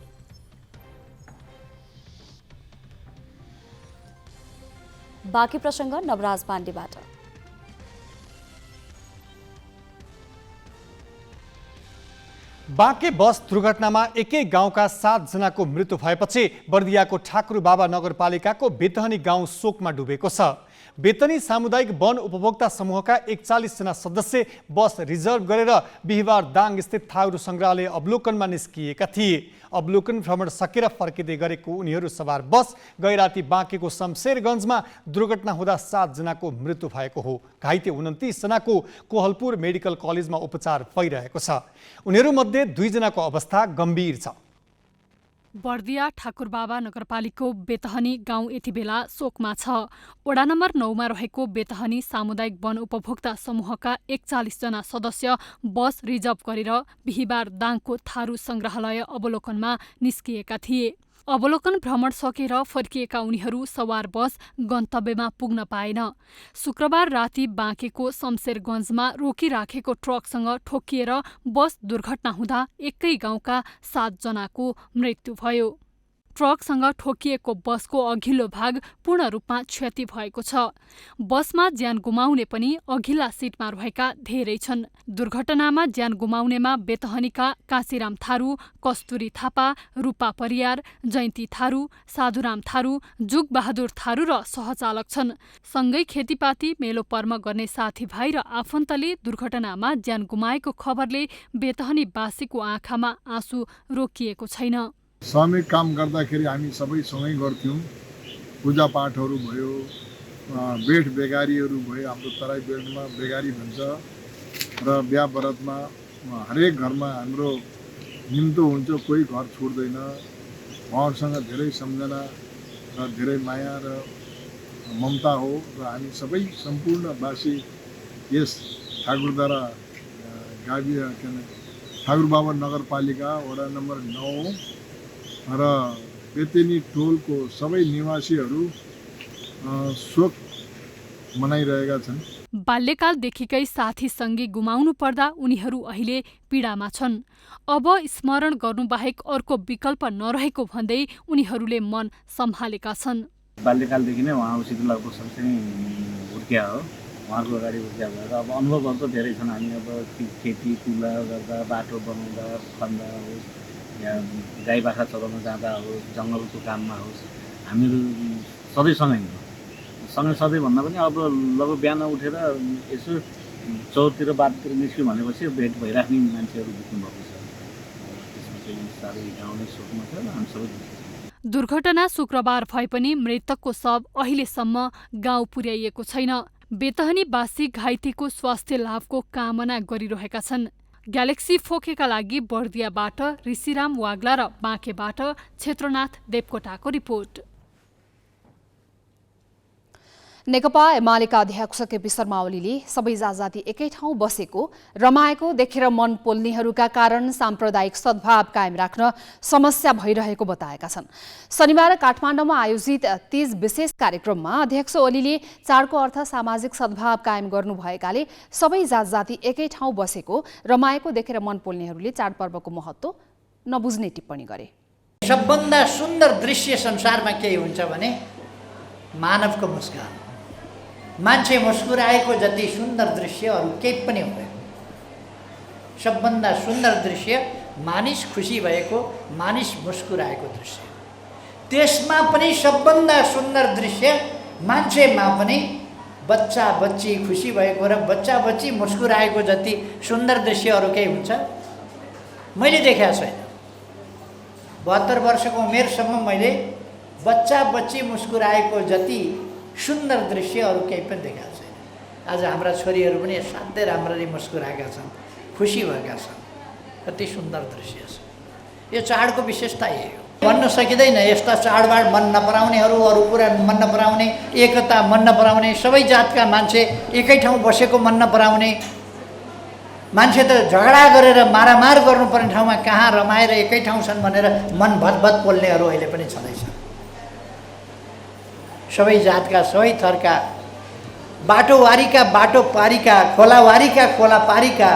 बाँकी प्रसङ्ग नवराज पाण्डेबाट। बाँके बस दुर्घटनामा एकै गाउँका 7 जनाको मृत्यु भएपछि बर्दियाको ठाकुरबाबा नगरपालिकाको बेतहनी गाउँ शोकमा डुबेको छ। बेतनी सामुदायिक वन उपभोक्ता समूहका 41 जना सदस्य बस रिजर्भ गरेर बिहिबार दाङ स्थित थारू सङ्ग्रहालय अवलोकनमा निस्किएका थिए। अवलोकन भ्रमण सकेर फर्किँदै गरेको उनीहरू सवार बस गैराती बाँकेको शमशेरगञ्जमा दुर्घटना हुँदा 7 जनाको मृत्यु भएको हो। घाइते 29 जनाको कोहलपुर मेडिकल कलेजमा उपचार भइरहेको छ। उनीहरूमध्ये 2 जनाको अवस्था गम्भीर छ। बर्दिया ठाकुरबाबा नगरपालिकाको बेतहनी गाउँ यति बेला शोकमा छ। वडा नम्बर 9मा रहेको बेतहनी सामुदायिक वन उपभोक्ता समूहका 41 जना सदस्य बस रिजर्भ गरेर बिहिबार दाङको थारू सङ्ग्रहालय अवलोकनमा निस्किएका थिए। अवलोकन भ्रमण सकेर फर्किएका उनीहरू सवार बस गन्तव्यमा पुग्न पाएन। शुक्रबार राति बाँकेको शमशेरगञ्जमा रोकिराखेको ट्रकसँग ठोकिएर बस दुर्घटना हुँदा एकै गाउँका 7 जनाको मृत्यु भयो। ट्रकसँग ठोकिएको बसको अघिल्लो भाग पूर्ण रूपमा क्षति भएको छ। बसमा ज्यान गुमाउने पनि अघिल्ला सिटमा रहेका धेरै छन्। दुर्घटनामा ज्यान गुमाउनेमा बेतहनीका काशीराम थारू, कस्तुरी थापा, रूपा परियार, जयन्ती थारू, साधुराम थारू, जुगबहादुर थारू र सहचालक छन्। सँगै खेतीपाती मेलो पर्म गर्ने साथीभाइ र आफन्तले दुर्घटनामा ज्यान गुमाएको खबरले बेतहनीवासीको आँखामा आँसु रोकिएको छैन। श्रमिक काम गर्दाखेरि हामी सबै सँगै गर्थ्यौँ। पूजापाठहरू भयो, बेड बेगारीहरू भयो। हाम्रो तराई बेडमा बेगारी भन्छ र बिहा बरातमा हरेक घरमा हाम्रो निम्तो हुन्छ, कोही घर छोड्दैन। उहाँहरूसँग धेरै सम्झना र धेरै माया र ममता हो र हामी सबै सम्पूर्णवासी यस ठाकुरद्वारा गावि ठाकुरबाबा नगरपालिका वडा नम्बर 9 र बेतेनी टोलको सबै निवासीहरू शोक मनाइरहेका छन्। बाल्यकालदेखिकै साथीसँगी गुमाउनु पर्दा उनीहरू अहिले पीडामा छन्। अब स्मरण गर्नुबाहेक अर्को विकल्प नरहेको भन्दै उनीहरूले मन सम्हालेका छन्। बाल्यकालदेखि नै उहाँसित लगभग सँगसँगै हुर्किया हो। उहाँको अगाडि हुर्किया भएर अब अनुभवहरू त धेरै छन्। हामी अब खेती तुला गर्दा, बाटो बनाउँदा, खन्दा होस् या गाई बाख्रा चराउन जाँदा होस्, जङ्गलको काममा होस्, हामीहरू सधैँसँगै हो। सँगै सधैँ भन्दा पनि अब लगभग बिहान उठेर यसो चौरतिर बाटोतिर निस्क्यो भनेपछि भेट भइराख्ने मान्छेहरू भेट्नुभएको छ। त्यसमा चाहिँ साह्रै गाउँ नै शोकमा छ। हामी सबै दुर्घटना शुक्रबार भए पनि मृतकको शव अहिलेसम्म गाउँ पुर्याइएको छैन। बेतहनीवासी घाइतेको स्वास्थ्य लाभको कामना गरिरहेका छन्। ग्यालेक्सी फोकेका लागि बर्दियाबाट ऋषिराम वाग्ला र बाँकेबाट क्षेत्रनाथ देवकोटाको रिपोर्ट। नेकपा एमालेका अध्यक्ष केपी शर्मा ओलीले सबै जाति एकै ठाउँ बसेको रमाएको देखेर मन पोल्नेहरूका कारण साम्प्रदायिक सद्भाव कायम राख्न समस्या भइरहेको बताएका छन्। शनिबार काठमाडौँमा आयोजित तीज विशेष कार्यक्रममा अध्यक्ष ओलीले चाडको अर्थ सामाजिक सद्भाव कायम गर्नुभएकाले सबै जाति एकै ठाउँ बसेको रमाएको देखेर मन पोल्नेहरूले चाडपर्वको महत्त्व नबुझ्ने टिप्पणी गरे। सबभन्दा सुन्दर दृश्य संसारमा के हुन्छ भने मानवको मुस्कान। मान्छे मुस्कुराएको जति सुन्दर दृश्य अरू केही पनि हुँदैन। सबभन्दा सुन्दर दृश्य मानिस खुसी भएको, मानिस मुस्कुराएको दृश्य। त्यसमा पनि सबभन्दा सुन्दर दृश्य मान्छेमा पनि बच्चा बच्ची खुसी भएको र बच्चा बच्ची मुस्कुराएको जति सुन्दर दृश्य अरू केही हुन्छ मैले देखेको छैन। 72 वर्षको उमेरसम्म मैले बच्चा बच्ची मुस्कुराएको जति सुन्दर दृश्य अरू केही पनि देखाएको छैन। आज हाम्रा छोरीहरू पनि असाध्यै राम्ररी मुस्कुराएका छन्, खुसी भएका छन्। कति सुन्दर दृश्य छ। यो चाडको विशेषता यही हो। भन्न सकिँदैन यस्ता चाडबाड मन नपराउनेहरू, अरू कुरा मन नपराउने, एकता मन नपराउने, सबै जातका मान्छे एकै ठाउँ बसेको मन नपराउने, मान्छे त झगडा गरेर मारामार गर्नुपर्ने ठाउँमा कहाँ रमाएर एकै ठाउँ छन् भनेर मन भतभत पोल्नेहरू अहिले पनि छँदैछन्। सबै जातका सबै थरका, बाटोवारीका बाटो पारीका, खोलावारीका खोला पारीका,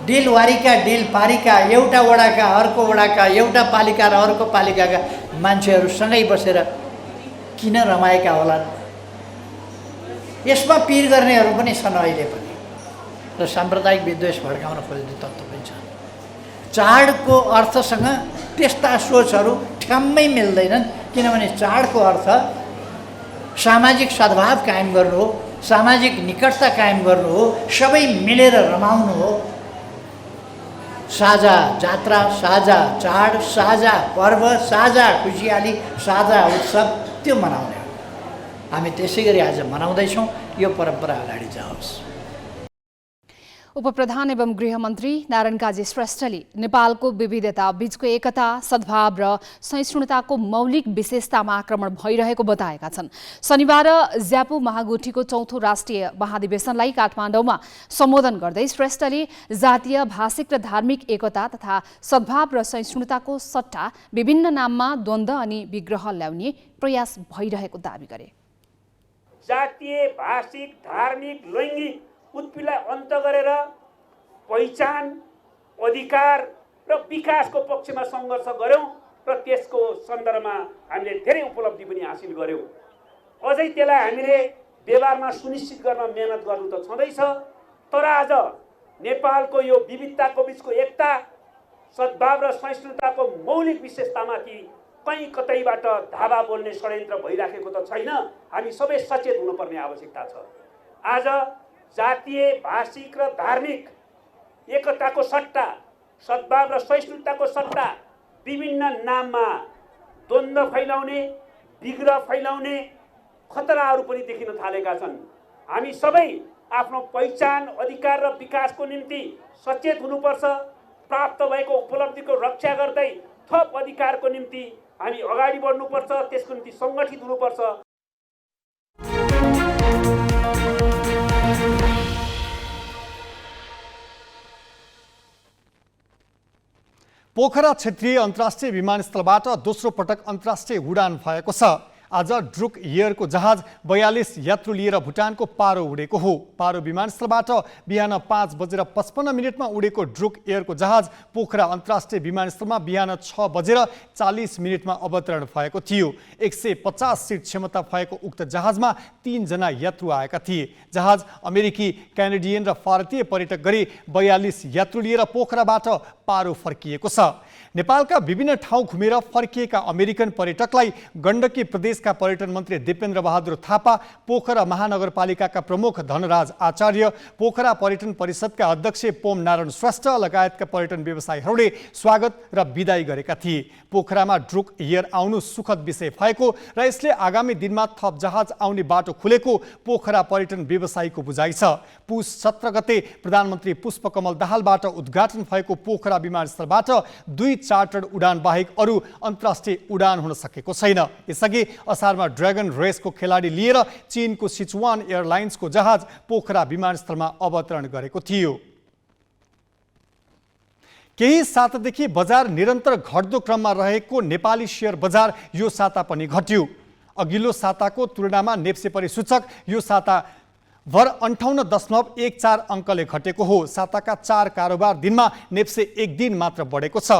डिलवारीका डिल पारीका, एउटा वडाका अर्को वडाका, एउटा पालिका र अर्को पालिकाका मान्छेहरू सँगै बसेर किन रमाएका होलान्। यसमा पिर गर्नेहरू पनि छन् अहिले पनि र साम्प्रदायिक विद्वेष भड्काउन खोज्ने तत्त्व पनि छ। चाडको अर्थसँग त्यस्ता सोचहरू ठ्याम्मै मिल्दैनन्, किनभने चाडको अर्थ सामाजिक सद्भाव कायम गर्नु हो, सामाजिक निकटता कायम गर्नु हो, सबै मिलेर रमाउनु हो। साझा जात्रा, साझा चाड, साझा पर्व, साझा खुसियाली, साझा उत्सव त्यो मनाउने हो। हामी त्यसै गरी आज मनाउँदैछौँ। यो परम्परा अगाडि जाओस्। उपप्रधान एवं गृहमन्त्री नारायण काजी श्रेष्ठले नेपालको विविधता बीचको एकता, सद्भाव र सहिष्णुताको मौलिक विशेषतामा आक्रमण भइरहेको बताएका छन्। शनिबार ज्यापु महागुठीको 4थो राष्ट्रिय महाधिवेशनलाई काठमाडौँमा सम्बोधन गर्दै श्रेष्ठले जातीय, भाषिक र धार्मिक एकता तथा सद्भाव र सहिष्णुताको सट्टा विभिन्न नाममा द्वन्द्व अनि विग्रह ल्याउने प्रयास भइरहेको दावी गरे। जातीय, भाषिक, धार्मिक, लैङ्गिक उत्पीडनलाई अन्त गरेर पहिचान, अधिकार र विकासको पक्षमा सङ्घर्ष गर्यौँ र त्यसको सन्दर्भमा हामीले धेरै उपलब्धि पनि हासिल गर्यौँ। अझै त्यसलाई हामीले व्यवहारमा सुनिश्चित गर्न मेहनत गर्नु त छँदैछ। तर आज नेपालको यो विविधताको बिचको एकता, सद्भाव र सहिष्णुताको मौलिक विशेषतामाथि कहीँ कतैबाट धावा बोल्ने षड्यन्त्र भइराखेको त छैन। हामी सबै सचेत हुनुपर्ने आवश्यकता छ। आज जातीय, भाषिक र धार्मिक एकताको सट्टा, सद्भाव र सहिष्णुताको सट्टा विभिन्न नाममा द्वन्द्व फैलाउने, विग्रह फैलाउने खतराहरू पनि देखिन थालेका छन्। हामी सबै आफ्नो पहिचान, अधिकार र विकासको निम्ति सचेत हुनुपर्छ। प्राप्त भएको उपलब्धिको रक्षा गर्दै थप अधिकारको निम्ति हामी अगाडि बढ्नुपर्छ, त्यसको निम्ति सङ्गठित हुनुपर्छ। पोखरा क्षेत्रीय अन्तर्राष्ट्रिय विमानस्थलबाट दोस्रो पटक अन्तर्राष्ट्रिय उडान भएको छ। आज ड्रुक एयरको जहाज 42 यात्रु लिएर भुटानको पारो उडेको हो। पारो विमानस्थलबाट बिहान 5:55 उडेको ड्रुक एयरको जहाज पोखरा अन्तर्राष्ट्रिय विमानस्थलमा बिहान 6:40 अवतरण भएको थियो। 150 सिट क्षमता भएको उक्त जहाजमा 3 जना यात्रु आएका थिए। जहाज अमेरिकी, क्यानेडियन र भारतीय पर्यटक गरी 42 यात्रु लिएर पोखराबाट पारो फर्किएको छ। नेपालका विभिन्न ठाउँ घुमेर फर्किएका अमेरिकन पर्यटकलाई गण्डकी प्रदेशका पर्यटन मन्त्री दिपेन्द्र बहादुर थापा, पोखरा महानगरपालिकाका प्रमुख धनराज आचार्य, पोखरा पर्यटन परिषदका अध्यक्ष पोम नारायण श्रेष्ठ लगायतका पर्यटन व्यवसायीहरूले स्वागत र बिदाई गरेका थिए। पोखरामा ड्रुक एयर आउनु सुखद विषय भएको र यसले आगामी दिनमा थप जहाज आउने बाटो खुलेको पोखरा पर्यटन व्यवसायीको बुझाइ छ। पुस 17 गते प्रधानमन्त्री पुष्पकमल दाहालबाट उद्घाटन भएको पोखरा विमानस्थलबाट 2 चार्टर्ड उडान बाहेक अरू अन्तर्राष्ट्रिय उडान हुन सकेको छैन। यसअघि असारमा ड्र्यागन रेसको खेलाडी लिएर चीनको सिचुवान एयरलाइन्सको जहाज पोखरा विमानस्थलमा अवतरण गरेको थियो। केही सातादेखि बजार निरन्तर घट्दो क्रममा रहेको नेपाली शेयर बजार यो साता पनि घट्यो। अघिल्लो साताको तुलनामा नेप्से परिसूचक यो साता भर 58.14 अङ्कले घटेको हो। साताका 4 कारोबार दिनमा नेप्से एक दिन मात्र बढेको छ।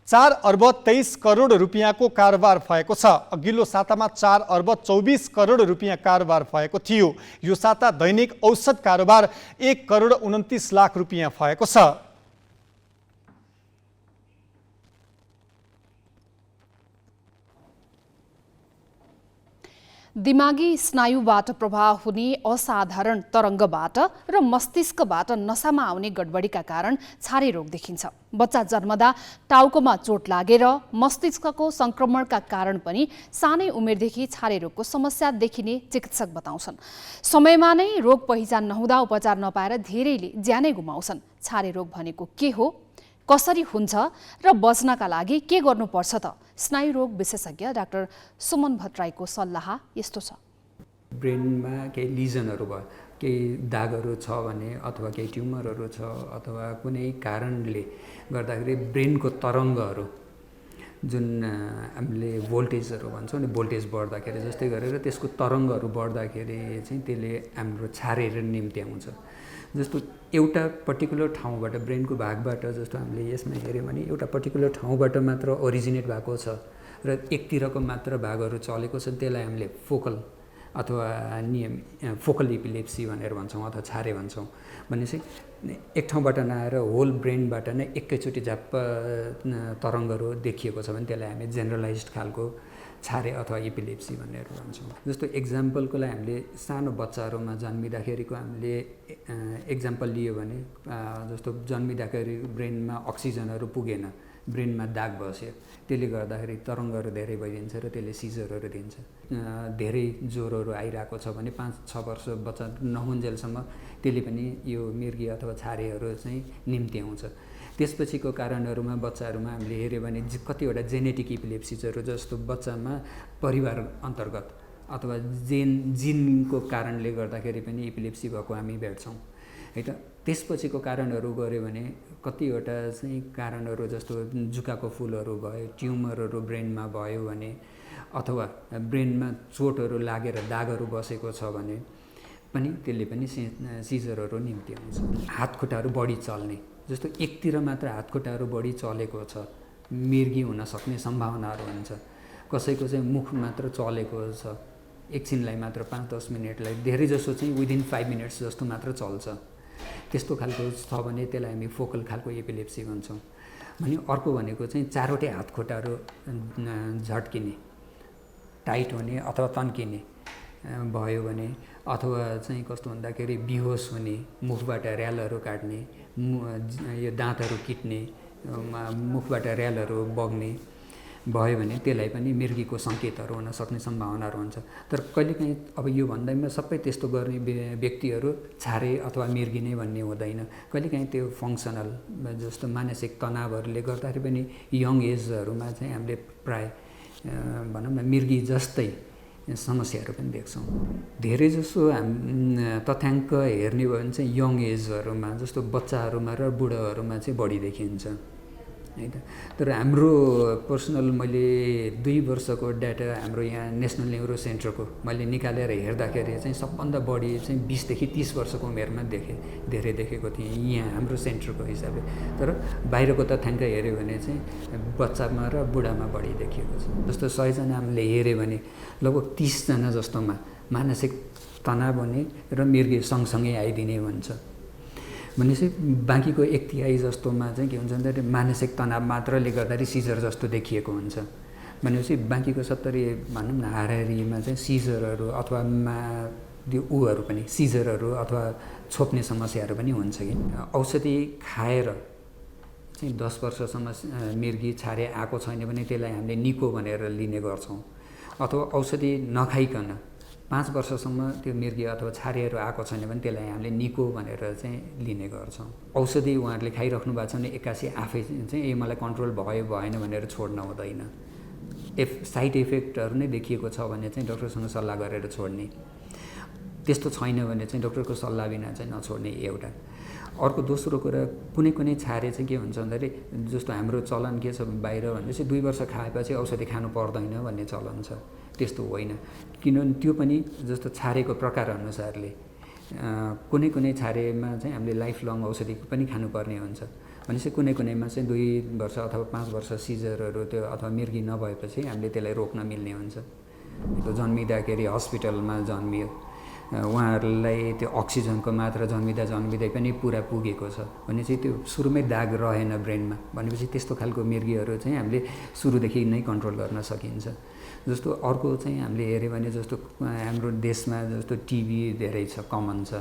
4 अर्ब 23 करोड रुपियाँको कारोबार भएको छ। अघिल्लो सातामा 4 अर्ब 24 करोड रुपियाँ कारोबार भएको थियो। यो साता दैनिक औसत कारोबार 1 करोड 29 लाख रुपियाँ भएको छ। दिमागी स्नायुबाट प्रभाव हुने असाधारण तरङ्गबाट र मस्तिष्कबाट नसामा आउने गडबडीका कारण छारे रोग देखिन्छ। बच्चा जन्मदा टाउकोमा चोट लागेर मस्तिष्कको संक्रमणका कारण पनि सानै उमेरदेखि छारे रोगको समस्या देखिने चिकित्सक बताउँछन्। समयमा नै रोग पहिचान नहुँदा उपचार नपाएर धेरैले ज्यानै गुमाउँछन्। छारे रोग भनेको के हो, कसरी हुन्छ र बच्नका लागि के गर्नुपर्छ त? स्नायु रोग विशेषज्ञ डाक्टर सुमन भट्टराईको सल्लाह यस्तो छ। ब्रेनमा केही लिजनहरू भयो, केही दागहरू छ भने अथवा केही ट्युमरहरू छ अथवा कुनै कारणले गर्दाखेरि ब्रेनको तरङ्गहरू जुन हामीले भोल्टेजहरू भन्छौँ नि, भोल्टेज बढ्दाखेरि जस्तै गरेर त्यसको तरङ्गहरू बढ्दाखेरि चाहिँ त्यसले हाम्रो छारेर निम्त्याउँछ। जस्तो एउटा पर्टिकुलर ठाउँबाट, ब्रेनको भागबाट, जस्तो हामीले यसमा हेऱ्यौँ भने एउटा पर्टिकुलर ठाउँबाट मात्र ओरिजिनेट भएको छ र एकतिरको मात्र भागहरू चलेको छ, त्यसलाई हामीले फोकल अथवा फोकल इपिलेप्सी भनेर भन्छौँ अथवा छारे भन्छौँ। भनेपछि एक ठाउँबाट नआएर होल ब्रेनबाट नै एकैचोटि झ्याप्प तरङ्गहरू देखिएको छ भने त्यसलाई हामी जेनरलाइज्ड खालको छारे अथवा इपिलेप्सी भनेर भन्छौँ। जस्तो इक्जाम्पलको लागि हामीले सानो बच्चाहरूमा जन्मिँदाखेरिको हामीले इक्जाम्पल लियो भने जस्तो जन्मिँदाखेरि ब्रेनमा अक्सिजनहरू पुगेन, ब्रेनमा दाग बस्यो, त्यसले गर्दाखेरि तरङ्गहरू धेरै भइदिन्छ र त्यसले सिजरहरू दिन्छ। धेरै ज्वरोहरू आइरहेको छ भने 5-6 वर्ष बच्चा नहुन्जेलसम्म त्यसले पनि यो मिर्गी अथवा छारेहरू चाहिँ निम्त्याउँछ। त्यसपछिको कारणहरूमा बच्चाहरूमा हामीले हेऱ्यो भने कतिवटा जेनेटिक इपिलेप्सिजहरू, जस्तो बच्चामा परिवार अन्तर्गत अथवा जिनको कारणले गर्दाखेरि पनि इपिलेप्सी भएको हामी भेट्छौँ है त। त्यसपछिको कारणहरू गऱ्यो भने कतिवटा चाहिँ कारणहरू जस्तो जुकाको फुलहरू भयो, ट्युमरहरू ब्रेनमा भयो भने अथवा ब्रेनमा चोटहरू लागेर दागहरू बसेको छ भने पनि त्यसले पनि सिजरहरू निम्त्याउँछ। हातखुट्टाहरू बढी चल्ने, जस्तो एकतिर मात्र हातखुट्टाहरू बढी चलेको छ, मिर्गी हुन सक्ने सम्भावनाहरू हुन्छ। कसैको चाहिँ मुख मात्र चलेको छ, एकछिनलाई मात्र 5-10 मिनटलाई, धेरै जसो चाहिँ विदिन 5 मिनट्स जस्तो मात्र चल्छ। त्यस्तो खालको छ भने त्यसलाई हामी फोकल खालको एपिलेप्सी भन्छौँ। भने अर्को भनेको चाहिँ चारवटै हातखुट्टाहरू झट्किने, टाइट हुने अथवा तन्किने भयो भने, अथवा चाहिँ कस्तो भन्दाखेरि बिहोस हुने, मुखबाट र्यालहरू काट्ने, यो दाँतहरू किट्ने, मुखबाट र्यालहरू बग्ने भयो भने त्यसलाई पनि मिर्गीको सङ्केतहरू हुन सक्ने सम्भावनाहरू हुन्छ। तर कहिलेकाहीँ अब यो भन्दैमा सबै त्यस्तो गर्ने व्यक्तिहरू छारे अथवा मिर्गी नै भन्ने हुँदैन। कहिलेकाहीँ त्यो फङ्सनल जस्तो मानसिक तनावहरूले गर्दाखेरि पनि यङ एजहरूमा चाहिँ हामीले प्राय भनौँ न मिर्गी जस्तै समस्याहरू पनि देख्छौँ। धेरै जसो तथ्याङ्क हेर्ने भयो भने चाहिँ यङ एजहरूमा, जस्तो बच्चाहरूमा र बुढाहरूमा चाहिँ बढी देखिन्छ है त। तर हाम्रो पर्सनल मैले 2 वर्षको डाटा हाम्रो यहाँ नेसनल न्युरो सेन्टरको मैले निकालेर हेर्दाखेरि चाहिँ सबभन्दा बढी चाहिँ 20 देखि 30 वर्षको उमेरमा धेरै देखेको थिएँ यहाँ हाम्रो सेन्टरको हिसाबले। तर बाहिरको तथ्याङ्क हेऱ्यो भने चाहिँ बच्चामा र बुढामा बढी देखिएको छ। जस्तो 100 जना हामीले हेऱ्यो भने लगभग 30 जना जस्तोमा मानसिक तनाव हुने र मिर्गी सँगसँगै आइदिने भन्छ। भनेपछि बाँकीको 1/3 जस्तोमा चाहिँ के हुन्छ भन्दाखेरि मानसिक तनाव मात्रले गर्दाखेरि सिजर जस्तो देखिएको हुन्छ। भनेपछि बाँकीको 70 भनौँ न हाराहारीमा चाहिँ सिजरहरू अथवा ऊहरू पनि सिजरहरू अथवा छोप्ने समस्याहरू पनि हुन्छ कि औषधि खाएर चाहिँ 10 वर्षसम्म मिर्गी छारे आएको छैन भने त्यसलाई हामीले निको भनेर लिने गर्छौँ। अथवा औषधि नखाइकन 5 वर्षसम्म त्यो मिर्गी अथवा छारेहरू आएको छैन भने त्यसलाई हामीले निको भनेर चाहिँ लिने गर्छौँ। औषधि उहाँहरूले खाइराख्नु भएको छ भने 81 आफै चाहिँ मलाई कन्ट्रोल भयो भएन भनेर छोड्न हुँदैन। साइड इफेक्टहरू नै देखिएको छ भने चाहिँ डक्टरसँग सल्लाह गरेर छोड्ने, त्यस्तो छैन भने चाहिँ डक्टरको सल्लाह बिना चाहिँ नछोड्ने एउटा। अर्को दोस्रो कुरा, कुनै छारे चाहिँ के हुन्छ भन्दाखेरि जस्तो हाम्रो चलन के छ बाहिर भनेपछि 2 वर्ष खाएपछि औषधि खानु पर्दैन भन्ने चलन छ। त्यस्तो होइन, किनभने त्यो पनि जस्तो छारेको प्रकार अनुसारले कुनै छारेमा चाहिँ हामीले लाइफ लङ औषधि पनि खानुपर्ने हुन्छ। भनेपछि कुनैमा चाहिँ 2 वर्ष अथवा 5 वर्ष सिजरहरू त्यो अथवा मिर्गी नभएपछि हामीले त्यसलाई रोक्न मिल्ने हुन्छ। त्यो जन्मिँदाखेरि हस्पिटलमा जन्मियो, उहाँहरूलाई त्यो अक्सिजनको मात्रा जन्मिँदै पनि पुरा पुगेको छ भनेपछि त्यो सुरुमै दाग रहेन ब्रेनमा, भनेपछि त्यस्तो खालको मिर्गीहरू चाहिँ हामीले सुरुदेखि नै कन्ट्रोल गर्न सकिन्छ। जस्तो अर्को चाहिँ हामीले हेऱ्यो भने जस्तो हाम्रो देशमा जस्तो टिबी धेरै छ, कमन छ,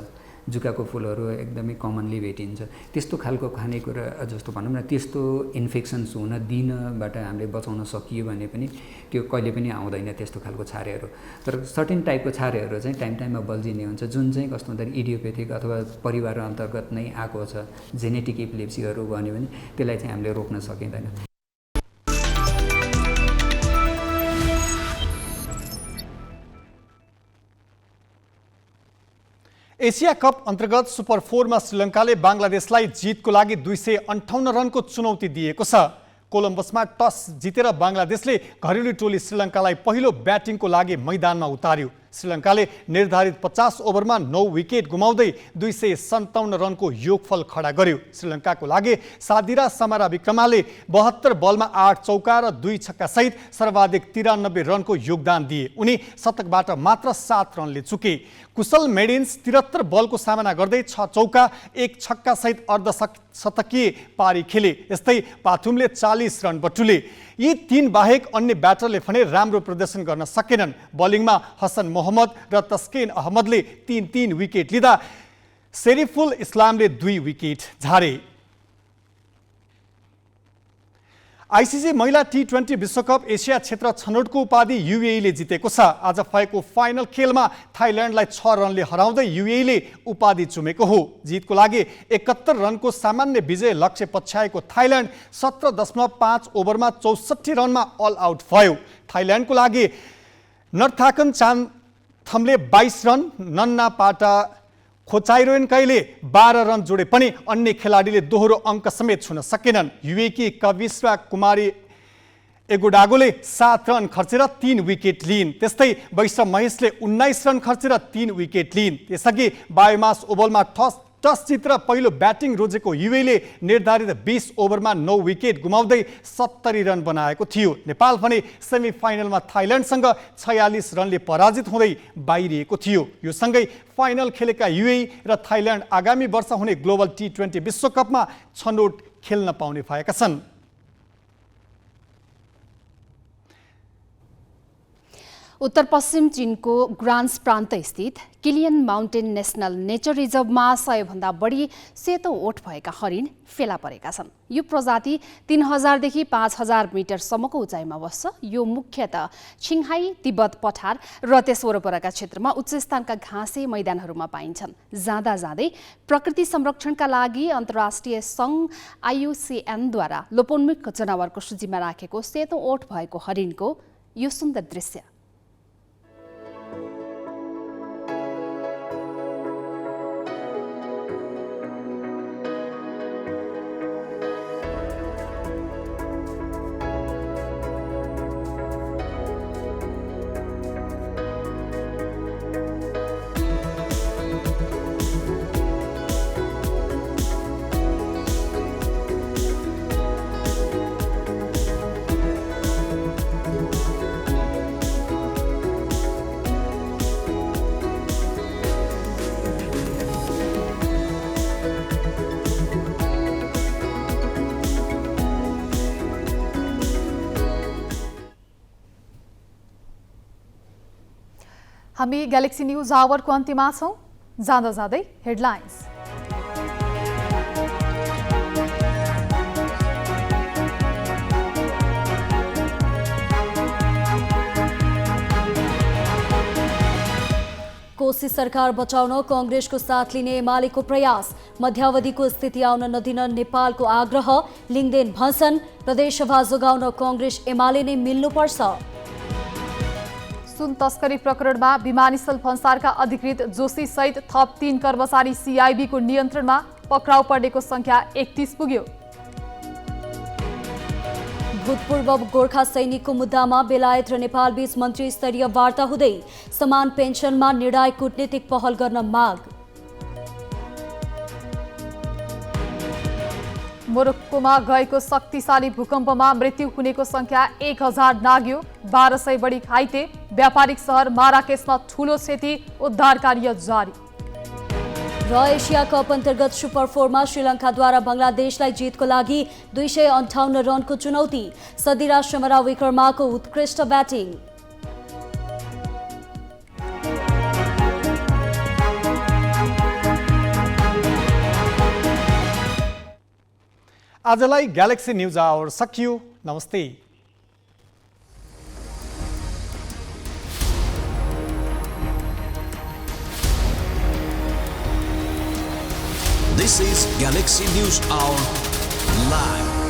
जुकाको फुलहरू एकदमै कमनली भेटिन्छ। त्यस्तो खालको खानेकुरा जस्तो भनौँ न त्यस्तो इन्फेक्सन्स हुन दिनबाट हामीले बचाउन सकियो भने पनि त्यो कहिले पनि आउँदैन त्यस्तो खालको छारेहरू। तर सर्टेन टाइपको छारेहरू चाहिँ टाइम टाइममा बल्झिने हुन्छ, जुन चाहिँ कस्तो भन्दाखेरि इडियोपेथिक अथवा परिवार अन्तर्गत नै आएको छ, जेनेटिक इपिलेप्सीहरू भन्यो भने त्यसलाई चाहिँ हामीले रोक्न सकिँदैन। एसिया कप अन्तर्गत सुपर 4 मा श्रीलङ्काले बांग्लादेशलाई जितको लागि 258 रनको चुनौती दिएको छ। कोलम्बसमा टस जितेर बांग्लादेशले घरेलु टोली श्रीलङ्कालाई पहिलो ब्याटिङको लागि मैदानमा उतार्यो। श्रीलङ्काले निर्धारित 50 ओभरमा 9 विकेट गुमाउँदै 257 रनको योगफल खडा गर्यो। श्रीलङ्काको लागि सादिरा समारा विक्रमाले 72 बलमा 8 चौका र 2 छक्का सहित सर्वाधिक 93 रनको योगदान दिए। उनी शतकबाट मात्र 7 रनले चुके। कुशल मेडिन्स 73 बलको सामना गर्दै 6 चौका 1 छक्का सहित अर्धशतकीय पारी खेले। यस्तै पाथुमले 40 रन बटुले। यी तीन बाहेक अन्य ब्याटरले भने राम्रो प्रदर्शन गर्न सकेनन्। बलिङमा हसन मोहम्मद र तस्किन अहमदले 3-3 विकेट लिँदा शेरिफुल इस्लामले 2 विकेट झारे। आइसिसी महिला टी20 विश्वकप एसिया क्षेत्र छनौटको उपाधि युएईले जितेको छ। आज भएको फाइनल खेलमा थाइल्यान्डलाई 6 रनले हराउँदै युएईले उपाधि चुमेको हो। जितको लागि 71 रनको सामान्य विजय लक्ष्य पछ्याएको थाइल्यान्ड 17.5 ओभरमा 64 रनमा अल आउट भयो। थाइल्यान्डको लागि नर्थाकन चान्थमले 22 रन, नन्ना पाटा खोचाइरोन्काईले 12 रन जोडे पनि अन्य खेलाडीले दोहोरो अङ्क समेत छुन सकेनन्। युएकी कविश्वा कुमारी एगोडागोले 7 रन खर्चेर 3 विकेट लिइन्। त्यस्तै वैश्व महेशले 19 रन खर्चेर 3 विकेट लिइन्। त्यसअघि बायोमास ओभरमा टस जितेर पहिलो ब्याटिङ रोजेको युएईले निर्धारित 20 ओभरमा 9 विकेट गुमाउँदै 70 रन बनाएको थियो। नेपाल भने सेमिफाइनलमा थाइल्यान्डसँग 46 रनले पराजित हुँदै बाहिरिएको थियो। यो सँगै फाइनल खेलेका युएई र थाइल्यान्ड आगामी वर्ष हुने ग्लोबल टी20 विश्वकपमा छनौट खेल्न पाउने भएका छन्। उत्तर पश्चिम चीनको ग्रान्स प्रान्त स्थित किलियन माउन्टेन नेसनल नेचर रिजर्भमा 100 भन्दा बढी सेतो ओठ भएका हरिण फेला परेका छन्। यो प्रजाति 3000 देखि 5000 मिटरसम्मको उचाइमा बस्छ। यो मुख्यतः छिङहाई, तिब्बत पठार र त्यस वरपरका क्षेत्रमा उच्चस्थानका घाँसे मैदानहरूमा पाइन्छन्। जाँदा जाँदै प्रकृति संरक्षणका लागि अन्तर्राष्ट्रिय सङ्घ IUCN-द्वारा लोपोन्मुख जनावरको सूचीमा राखेको सेतो ओठ भएको हरिणको यो सुन्दर दृश्य। हामी ग्यालेक्सी न्यूज आवरको अन्त्यमा छौं। जाँदा जाँदै हेडलाइन्स। कोशी सरकार बचाउन कांग्रेसको साथ लिने एमालेको प्रयास। मध्यावधिको स्थिति आउन नदिन नेपालको आग्रह। लिङ्गदेन भन्छन् प्रदेशसभा जोगाउन कांग्रेस एमाले नै मिल्नुपर्छ। सुन तस्करी प्रकरणमा विमानस्थल भन्सारका अधिकृत जोशी सहित थप 3 कर्मचारी CIB को नियन्त्रणमा। पक्राउ पर्नेको संख्या 31 पुग्यो। भूतपूर्व गोर्खा सैनिकको मुद्दामा बेलायत र नेपाल बीच मन्त्री स्तरीय वार्ता हुँदै। समान पेन्सनमा निर्णायक कूटनीतिक पहल गर्न माग। मोरक्कोमा गएको शक्तिशाली भूकम्पमा मृत्यु हुनेको संख्या 1000 नाग्यो। 1200 बढी घाइते। व्यापारिक शहर माराकेसमा ठूलो क्षति। उद्धार कार्य जारी। र एसिया कप अन्तर्गत सुपर 4 मा श्रीलङ्काद्वारा बङ्गलादेशलाई जितको लागि 258 रनको चुनौती। सदिरा समरा विक्रमाको उत्कृष्ट ब्याटिङ। आजलाई ग्यालेक्सी न्युज आवर सकियो। नमस्ते। This is Galaxy News Hour Live.